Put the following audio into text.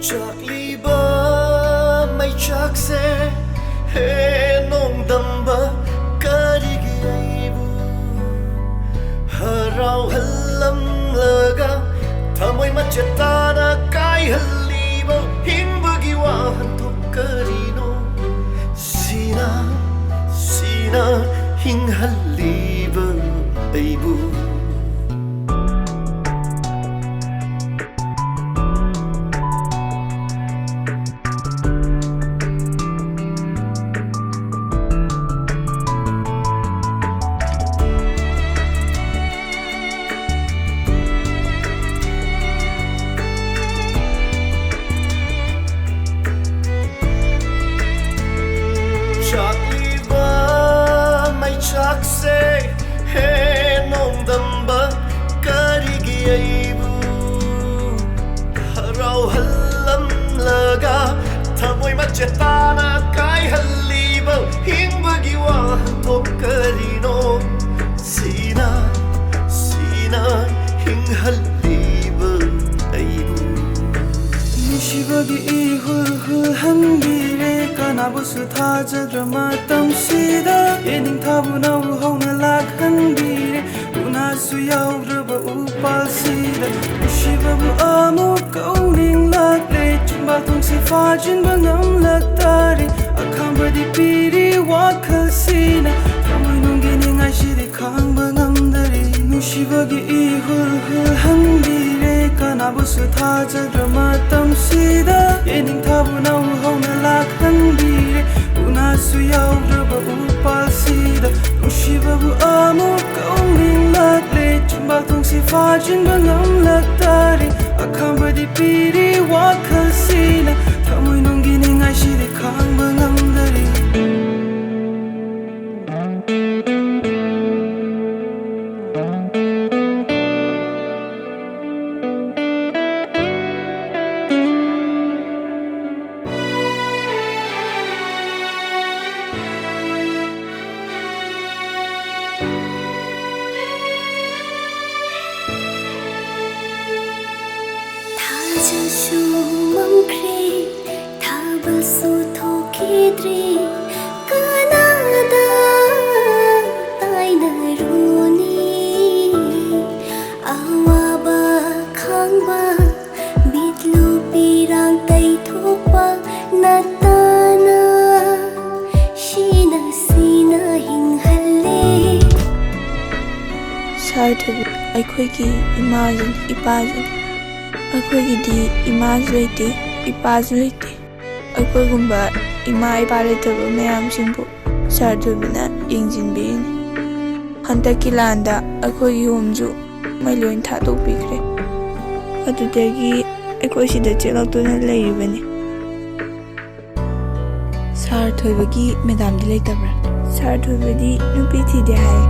Chakliba may chakse he nong damba karigi aibu harau halam laga thamoi machetana kai halibo himbagi wahan to karino sina sina hing haliba aibu Chakliba may chakse he nong damba karigi aibu harau halam laga thamoi machetana kai halibo himbagi wahan to karino sina sina hing halibo aibu Nishibagi ihul hul hambire kanabusu thajadra matamsida yening thabu na uhona lakhanbire unasu yauraba upalsida Nishibabu amu kauning lakle chumba thongsi fajin bangam laktari akhambadi piri wakhalsina thamoi nungini ngashiri khangba ngamdari Nishibagi ihul hul hambire kanabusu thajadra matamsida yening thabu na uhona lakhanbire unasu yauraba upalsida Nushibabu amu kauning lakle chumba thongsi fajin bangam laktari akhambadi piri wakhalsina thamoi nungini ngashiri khangba ngamdari Su mangkri thabal su thokidri kanada taina runi awaba khangba bitlu pirang tai thokpa natana shina sina hinghalle Sarthabi ꯑꯩꯈꯣꯏꯒꯤ ꯏꯃꯥꯁꯤꯡ ꯏꯄꯥꯁꯤꯡ ꯑꯩꯈꯣꯏꯒꯤꯗꯤ ꯏꯃꯥꯁꯨ ꯂꯩꯇꯦ ꯏꯄꯥꯁꯨ ꯂꯩꯇꯦ ꯑꯩꯈꯣꯏꯒꯨꯝꯕ ꯏꯃꯥ ꯏꯄꯥ ꯂꯩꯇꯕ ꯃꯌꯥꯝꯁꯤꯡꯕꯨ ꯁꯥꯔꯊꯣꯏꯕꯤꯅ ꯌꯦꯡꯁꯤꯟꯕꯤꯔꯤꯅꯤ ꯍꯟꯗꯛꯀꯤ ꯂꯥꯟꯗ ꯑꯩꯈꯣꯏꯒꯤ ꯌꯨꯝꯁꯨ ꯃꯩ ꯂꯣꯏ ꯊꯥꯗꯣꯛꯄꯤꯈ꯭ꯔꯦ ꯑꯗꯨꯗꯒꯤ ꯑꯩꯈꯣꯏ ꯁꯤꯗ ꯆꯦꯜꯂꯛꯇꯨꯅ ꯂꯩꯔꯤꯕꯅꯤ ꯁꯥꯔꯊꯣꯏꯕꯒꯤ ꯃꯦꯗꯥꯝꯗꯤ ꯂꯩꯇꯕ꯭ꯔꯥ ꯁꯥꯔꯊꯣꯏꯕꯗꯤ ꯅꯨꯄꯤ ꯊꯤꯗꯦ ꯍꯥꯏ